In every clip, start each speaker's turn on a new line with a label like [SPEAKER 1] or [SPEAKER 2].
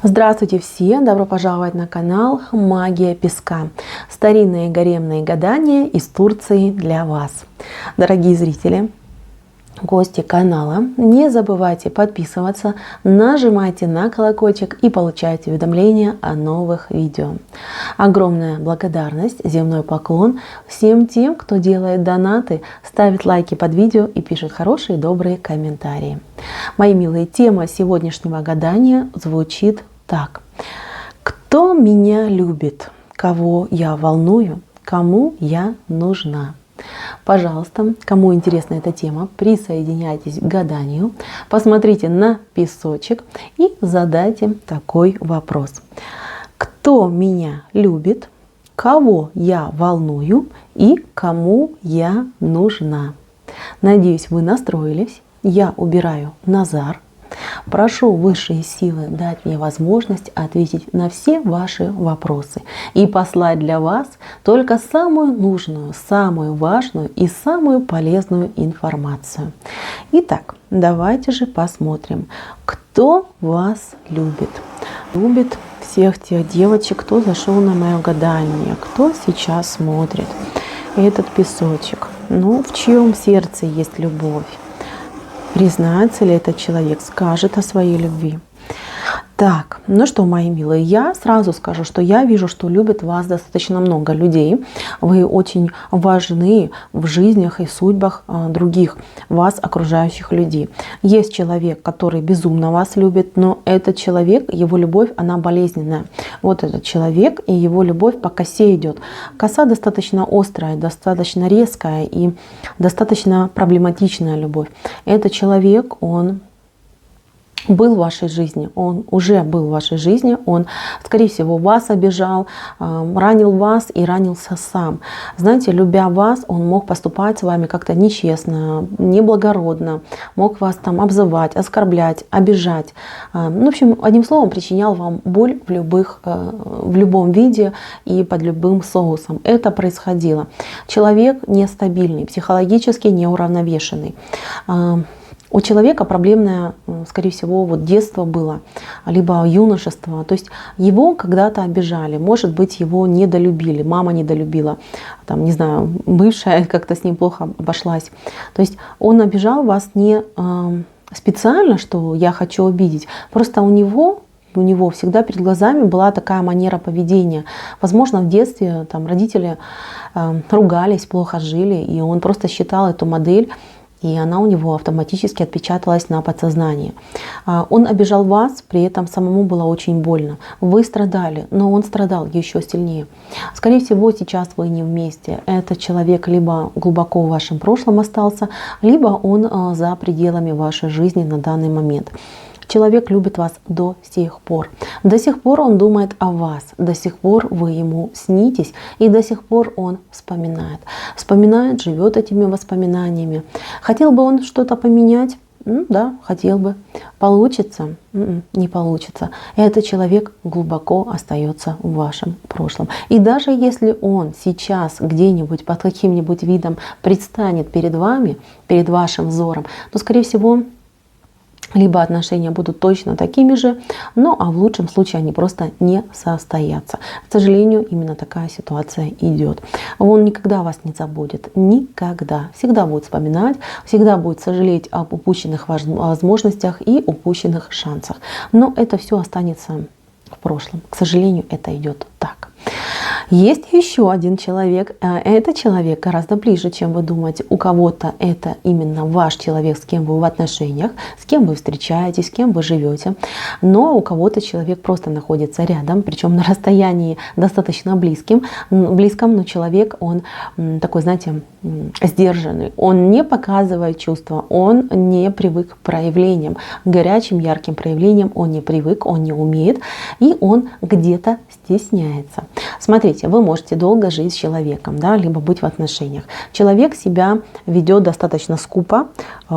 [SPEAKER 1] Здравствуйте все! Добро пожаловать на канал Магия Песка. Старинные гаремные гадания из Турции для вас. Дорогие зрители, гости канала, не забывайте подписываться, нажимайте на колокольчик и получайте уведомления о новых видео. Огромная благодарность, земной поклон всем тем, кто делает донаты, ставит лайки под видео и пишет хорошие добрые комментарии. Мои милые, тема сегодняшнего гадания звучит так. Кто меня любит? Кого я волную? Кому я нужна? Пожалуйста, кому интересна эта тема, присоединяйтесь к гаданию, посмотрите на песочек и задайте такой вопрос. Кто меня любит? Кого я волную? И кому я нужна? Надеюсь, вы настроились. Я убираю Назар. Прошу высшие силы дать мне возможность ответить на все ваши вопросы и послать для вас только самую нужную, самую важную и самую полезную информацию. Итак, давайте же посмотрим, кто вас любит. Любит всех тех девочек, кто зашел на мое гадание, кто сейчас смотрит этот песочек. Ну, в чьем сердце есть любовь? Признается ли этот человек, скажет о своей любви. Так, ну что, мои милые, я сразу скажу, что я вижу, что любит вас достаточно много людей. Вы очень важны в жизнях и судьбах других вас окружающих людей. Есть человек, который безумно вас любит, но этот человек, его любовь, она болезненная. Вот этот человек и его любовь по косе идет. Коса достаточно острая, достаточно резкая и достаточно проблематичная любовь. Этот человек, он был в вашей жизни, он уже был в вашей жизни, он, скорее всего, вас обижал, ранил вас и ранился сам. Знаете, любя вас, он мог поступать с вами как-то нечестно, неблагородно, мог вас там обзывать, оскорблять, обижать. Ну, в общем, одним словом, причинял вам боль в любом виде и под любым соусом. Это происходило. Человек нестабильный, психологически неуравновешенный. У человека проблемное, скорее всего, вот детство было, либо юношество. То есть его когда-то обижали, может быть, его недолюбили, мама недолюбила, там, не знаю, бывшая как-то с ним плохо обошлась. То есть он обижал вас не специально, что я хочу обидеть, просто у него всегда перед глазами была такая манера поведения. Возможно, в детстве там родители ругались, плохо жили, и он просто считал эту модель, и она у него автоматически отпечаталась на подсознании. Он обижал вас, при этом самому было очень больно. Вы страдали, но он страдал еще сильнее. Скорее всего, сейчас вы не вместе. Этот человек либо глубоко в вашем прошлом остался, либо он за пределами вашей жизни на данный момент. Человек любит вас до сих пор. До сих пор он думает о вас, до сих пор вы ему снитесь, и до сих пор он вспоминает. Вспоминает, живет этими воспоминаниями. Хотел бы он что-то поменять? Да, хотел бы. Получится? Не получится. Этот человек глубоко остается в вашем прошлом. И даже если он сейчас где-нибудь под каким-нибудь видом предстанет перед вами, перед вашим взором, то, скорее всего, либо отношения будут точно такими же, ну а в лучшем случае они просто не состоятся. К сожалению, именно такая ситуация идет. Он никогда вас не забудет, никогда. Всегда будет вспоминать, всегда будет сожалеть об упущенных возможностях и упущенных шансах. Но это все останется в прошлом. К сожалению, это идет так. Есть еще один человек. Этот человек гораздо ближе, чем вы думаете. У кого-то это именно ваш человек, с кем вы в отношениях, с кем вы встречаетесь, с кем вы живете. Но у кого-то человек просто находится рядом, причем на расстоянии достаточно близком, но человек, он такой, знаете, сдержанный. Он не показывает чувства, он не привык к проявлениям, к горячим, ярким проявлениям он не привык, он не умеет, и он где-то стесняется. Смотрите, вы можете долго жить с человеком, да, либо быть в отношениях. Человек себя ведет достаточно скупо,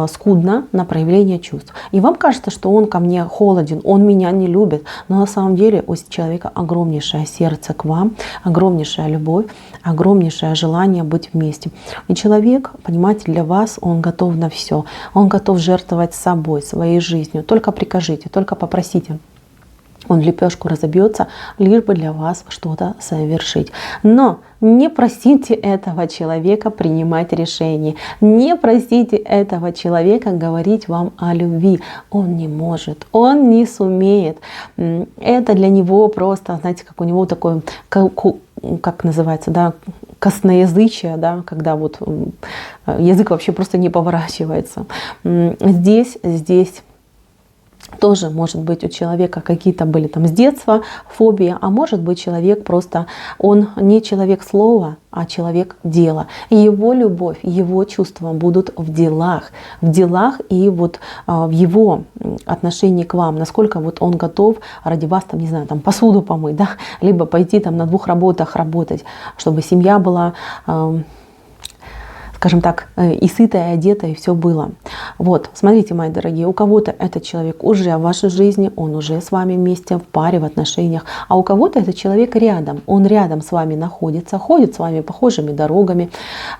[SPEAKER 1] скудно на проявление чувств. И вам кажется, что он ко мне холоден, он меня не любит. Но на самом деле у человека огромнейшее сердце к вам, огромнейшая любовь, огромнейшее желание быть вместе. И человек, понимаете, для вас он готов на все. Он готов жертвовать собой, своей жизнью. Только прикажите, только попросите. Он в лепешку разобьется, лишь бы для вас что-то совершить. Но не просите этого человека принимать решения. Не просите этого человека говорить вам о любви. Он не может, он не сумеет. Это для него просто, знаете, как у него такое, как называется, да, косноязычие, да, когда вот язык вообще просто не поворачивается. Здесь тоже может быть у человека какие-то были там с детства фобии, а может быть человек просто, он не человек слова, а человек дела. И его любовь, его чувства будут в делах и вот в его отношении к вам, насколько вот он готов ради вас, там, не знаю, там посуду помыть, да, либо пойти там на 2 работах работать, чтобы семья была, скажем так, и сытая, и одетая, и все было. Вот, смотрите, мои дорогие, у кого-то этот человек уже в вашей жизни, он уже с вами вместе в паре, в отношениях, а у кого-то этот человек рядом, он рядом с вами находится, ходит с вами похожими дорогами,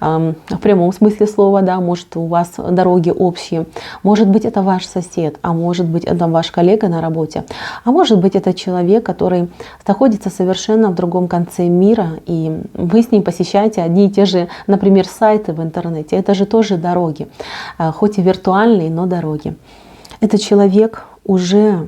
[SPEAKER 1] в прямом смысле слова, да, может у вас дороги общие, может быть это ваш сосед, а может быть это ваш коллега на работе, а может быть это человек, который находится совершенно в другом конце мира, и вы с ним посещаете одни и те же, например, сайты в интернете. Это же тоже дороги, хоть и виртуальные, но дороги. Этот человек уже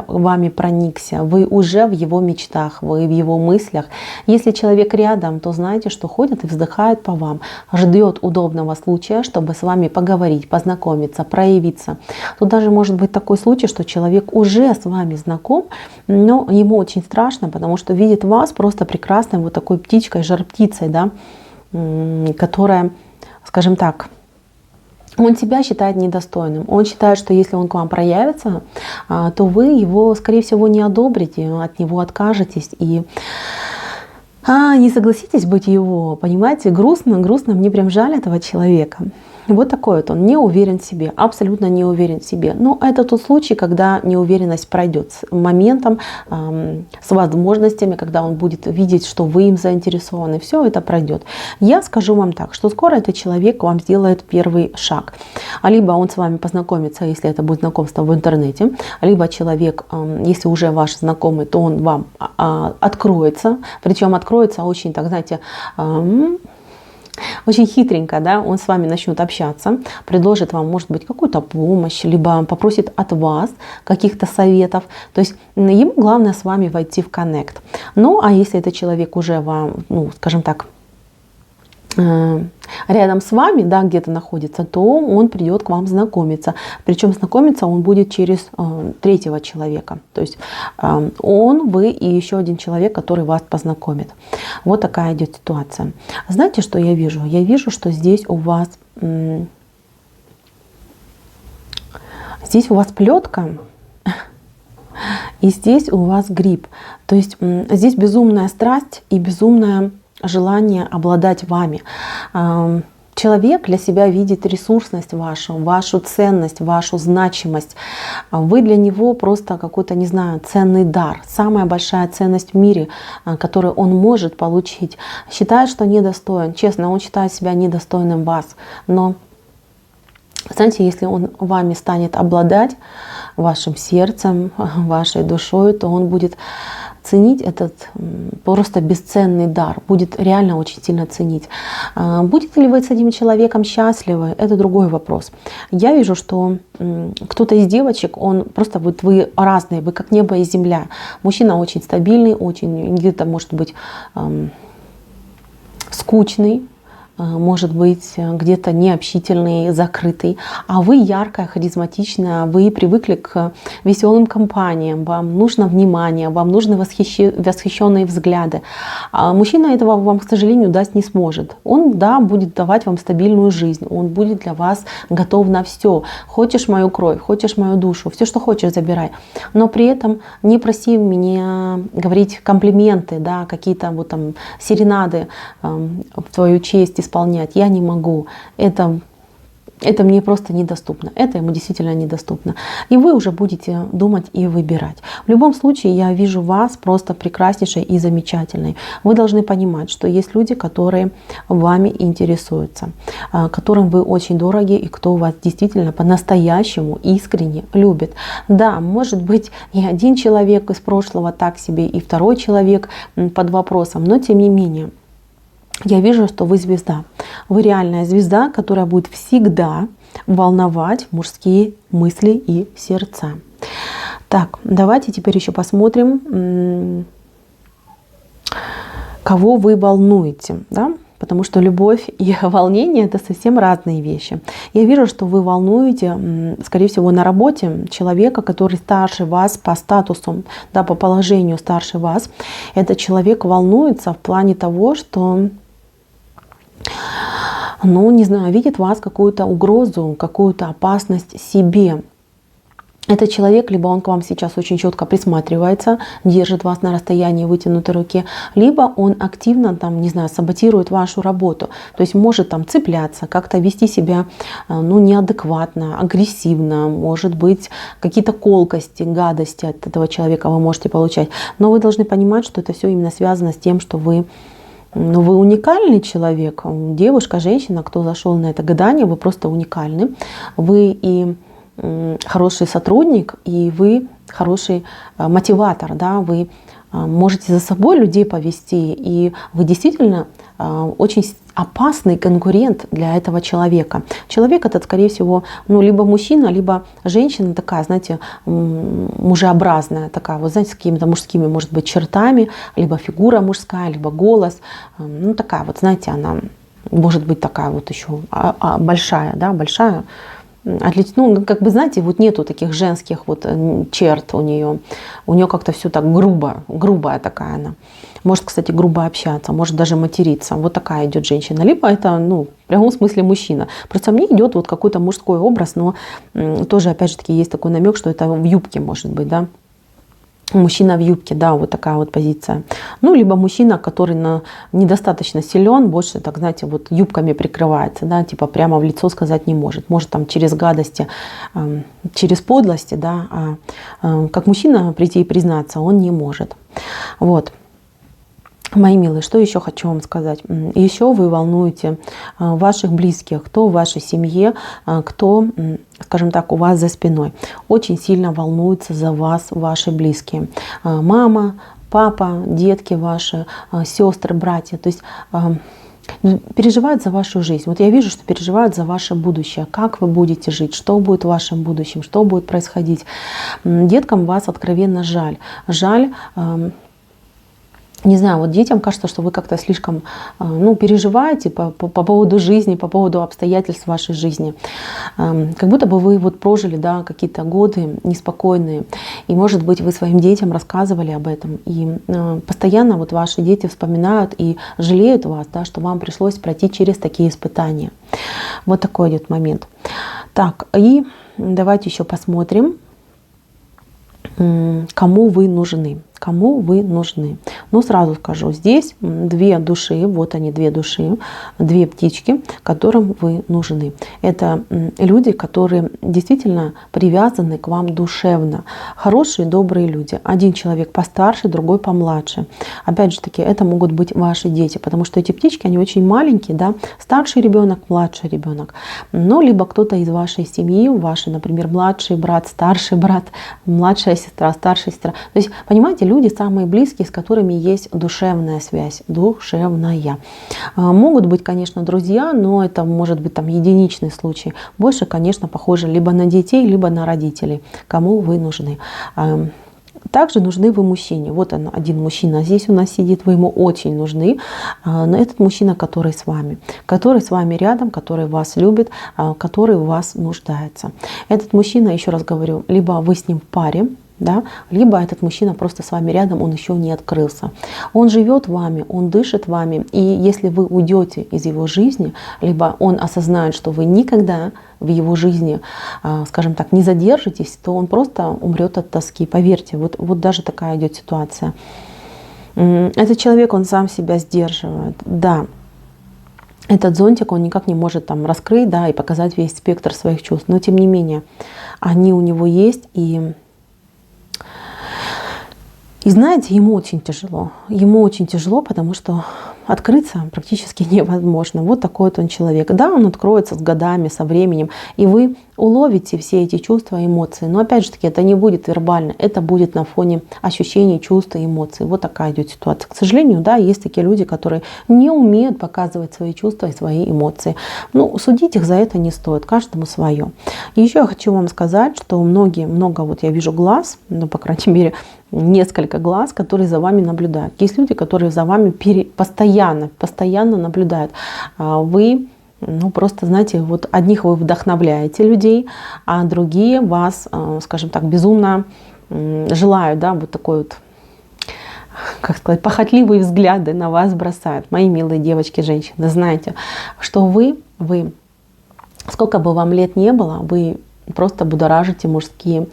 [SPEAKER 1] вами проникся, вы уже в его мечтах, вы в его мыслях. Если человек рядом, то знаете, что ходит и вздыхает по вам, ждет удобного случая, чтобы с вами поговорить, познакомиться, проявиться. Тут даже может быть такой случай, что человек уже с вами знаком, но ему очень страшно, потому что видит вас просто прекрасной вот такой птичкой, жар-птицей, да, которая, скажем так, он себя считает недостойным. Он считает, что если он к вам проявится, то вы его, скорее всего, не одобрите, от него откажетесь и не согласитесь быть его. Понимаете, грустно, мне прям жаль этого человека. Вот такой вот он, не уверен в себе, абсолютно не уверен в себе. Но это тот случай, когда неуверенность пройдет с моментом, с возможностями, когда он будет видеть, что вы им заинтересованы. Все это пройдет. Я скажу вам так, что скоро этот человек вам сделает первый шаг. Либо он с вами познакомится, если это будет знакомство в интернете, либо человек, если уже ваш знакомый, то он вам откроется. Причем откроется очень, так знаете, очень хитренько, да, он с вами начнет общаться, предложит вам, может быть, какую-то помощь, либо попросит от вас каких-то советов. То есть ему главное с вами войти в коннект. Ну, а если этот человек уже вам, ну, скажем так, рядом с вами, да, где-то находится, то он придет к вам знакомиться. Причем знакомиться он будет через третьего человека. То есть он, вы и еще один человек, который вас познакомит. Вот такая идет ситуация. Знаете, что я вижу? Я вижу, что здесь у вас плетка, и здесь у вас гриб. То есть здесь безумная страсть и безумная желание обладать вами. Человек для себя видит ресурсность вашу ценность, вашу значимость. Вы для него просто какой-то, не знаю, ценный дар. Самая большая ценность в мире, которую он может получить. Считает, что недостоин. Честно, он считает себя недостойным вас. Но, знаете, если он вами станет обладать, вашим сердцем, вашей душой, то он будет ценить этот просто бесценный дар, будет реально очень сильно ценить. Будете ли вы с этим человеком счастливы, это другой вопрос. Я вижу, что кто-то из девочек, он просто вот вы разные, вы как небо и земля. Мужчина очень стабильный, очень где-то может быть скучный, может быть где-то необщительный, закрытый, а вы яркая, харизматичная, вы привыкли к веселым компаниям, вам нужно внимание, вам нужны восхищенные взгляды. А мужчина этого вам, к сожалению, дать не сможет. Он, да, будет давать вам стабильную жизнь, он будет для вас готов на все. Хочешь мою кровь, хочешь мою душу, все, что хочешь, забирай. Но при этом не проси меня говорить комплименты, да, какие-то вот там серенады в твою честь исполнять. Я не могу. Это Это мне просто недоступно, это ему действительно недоступно. И вы уже будете думать и выбирать. В любом случае, я вижу вас просто прекраснейшей и замечательной. Вы должны понимать, что есть люди, которые вами интересуются, которым вы очень дороги и кто вас действительно по-настоящему искренне любит. Да, может быть, и один человек из прошлого так себе, и второй человек под вопросом, но тем не менее, я вижу, что вы звезда. Вы реальная звезда, которая будет всегда волновать мужские мысли и сердца. Так, давайте теперь еще посмотрим, кого вы волнуете. Да? Потому что любовь и волнение — это совсем разные вещи. Я вижу, что вы волнуете, скорее всего, на работе человека, который старше вас по статусу, да, по положению старше вас. Этот человек волнуется в плане того, что, ну, не знаю, видит в вас какую-то угрозу, какую-то опасность себе. Этот человек, либо он к вам сейчас очень четко присматривается, держит вас на расстоянии вытянутой руки, либо он активно, там, не знаю, саботирует вашу работу. То есть может там цепляться, как-то вести себя, ну, неадекватно, агрессивно, может быть, какие-то колкости, гадости от этого человека вы можете получать. Но вы должны понимать, что это все именно связано с тем, что вы уникальный человек, девушка, женщина, кто зашел на это гадание, вы просто уникальны. Вы и хороший сотрудник, и вы хороший мотиватор, да, вы можете за собой людей повести, и вы действительно очень опасный конкурент для этого человека. Человек этот, скорее всего, ну, либо мужчина, либо женщина такая, знаете, мужеобразная, такая, вот знаете, с какими-то мужскими, может быть, чертами, либо фигура мужская, либо голос, ну, такая вот, знаете, она может быть такая вот еще большая, да, большая. Ну, как бы, знаете, вот нету таких женских вот черт у нее. У нее как-то все так грубая такая она. Может, кстати, грубо общаться, может даже материться. Вот такая идет женщина. Либо это, ну, в прямом смысле мужчина. Просто мне идет вот какой-то мужской образ, но тоже, опять же таки, есть такой намек, что это в юбке может быть, да. Мужчина в юбке, да, вот такая вот позиция. Ну, либо мужчина, который недостаточно силен, больше, так знаете, вот юбками прикрывается, да, типа прямо в лицо сказать не может. Может там через гадости, через подлости, да, как мужчина прийти и признаться он не может. Вот. Мои милые, что еще хочу вам сказать? Еще вы волнуете ваших близких, кто в вашей семье, кто, скажем так, у вас за спиной. Очень сильно волнуются за вас ваши близкие. Мама, папа, детки ваши, сестры, братья. То есть переживают за вашу жизнь. Вот я вижу, что переживают за ваше будущее. Как вы будете жить, что будет в вашем будущем, что будет происходить. Деткам вас откровенно жаль. Жаль. Не знаю, вот детям кажется, что вы как-то слишком, ну, переживаете по поводу жизни, по поводу обстоятельств вашей жизни. Как будто бы вы вот прожили, да, какие-то годы неспокойные. И, может быть, вы своим детям рассказывали об этом. И постоянно вот ваши дети вспоминают и жалеют вас, да, что вам пришлось пройти через такие испытания. Вот такой идет момент. Так, и давайте еще посмотрим, кому вы нужны. Кому вы нужны. Но сразу скажу, здесь две души, вот они, две души, две птички, которым вы нужны. Это люди, которые действительно привязаны к вам душевно. Хорошие, добрые люди. Один человек постарше, другой помладше. Опять же таки, это могут быть ваши дети, потому что эти птички, они очень маленькие, да, старший ребенок, младший ребенок. Но либо кто-то из вашей семьи, ваши, например, младший брат, старший брат, младшая сестра, старшая сестра. То есть, понимаете, люди самые близкие, с которыми есть душевная связь, душевная. Могут быть, конечно, друзья, но это может быть там единичный случай. Больше, конечно, похоже либо на детей, либо на родителей, кому вы нужны. Также нужны вы мужчине. Вот он, один мужчина здесь у нас сидит, вы ему очень нужны. Но этот мужчина, который с вами рядом, который вас любит, который в вас нуждается. Этот мужчина, еще раз говорю, либо вы с ним в паре, да, либо этот мужчина просто с вами рядом, он еще не открылся. Он живет вами, он дышит вами, и если вы уйдете из его жизни, либо он осознает, что вы никогда в его жизни, скажем так, не задержитесь, то он просто умрет от тоски. Поверьте, вот даже такая идет ситуация. Этот человек, он сам себя сдерживает, да. этот зонтик, он никак не может там раскрыть, да, и показать весь спектр своих чувств. Но тем не менее, они у него есть, и знаете, ему очень тяжело. Ему очень тяжело, потому что открыться практически невозможно. Вот такой вот он человек. Да, он откроется с годами, со временем, и вы уловите все эти чувства и эмоции. Но опять же таки, это не будет вербально, это будет на фоне ощущений, чувств и эмоций. Вот такая идет ситуация. К сожалению, да, есть такие люди, которые не умеют показывать свои чувства и свои эмоции. Ну, судить их за это не стоит, каждому свое. И еще я хочу вам сказать, что много вот я вижу глаз, ну, по крайней мере, несколько глаз, которые за вами наблюдают. Есть люди, которые за вами постоянно наблюдают. Вы, ну, просто, знаете, вот одних вы вдохновляете людей, а другие вас, скажем так, безумно желают, да, вот такой вот, как сказать, похотливые взгляды на вас бросают. Мои милые девочки, женщины, знаете, что вы, сколько бы вам лет не было, вы просто будоражите мужские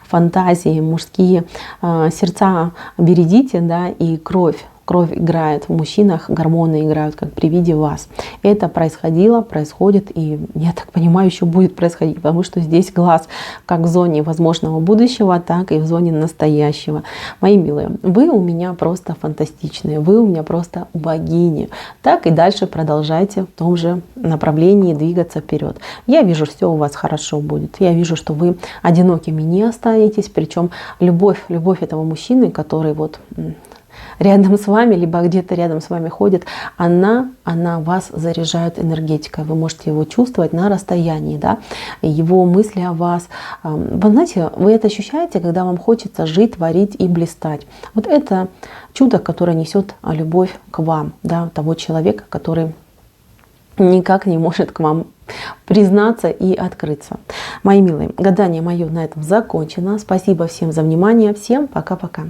[SPEAKER 1] фантазии, мужские сердца бередите, да, и кровь играет в мужчинах, гормоны играют как при виде вас. Это происходило, происходит, и я так понимаю, еще будет происходить, потому что здесь глаз как в зоне возможного будущего, так и в зоне настоящего. Мои милые, вы у меня просто фантастичные, вы у меня просто богини. Так и дальше продолжайте в том же направлении двигаться вперед. Я вижу, все у вас хорошо будет. Я вижу, что вы одинокими не останетесь, причем любовь этого мужчины, который вот рядом с вами, либо где-то рядом с вами ходит, она вас заряжает энергетикой. Вы можете его чувствовать на расстоянии, да? Его мысли о вас. Вы знаете, вы это ощущаете, когда вам хочется жить, творить и блистать. Вот это чудо, которое несет любовь к вам, да, того человека, который никак не может к вам признаться и открыться. Мои милые, гадание мое на этом закончено. Спасибо всем за внимание. Всем пока-пока.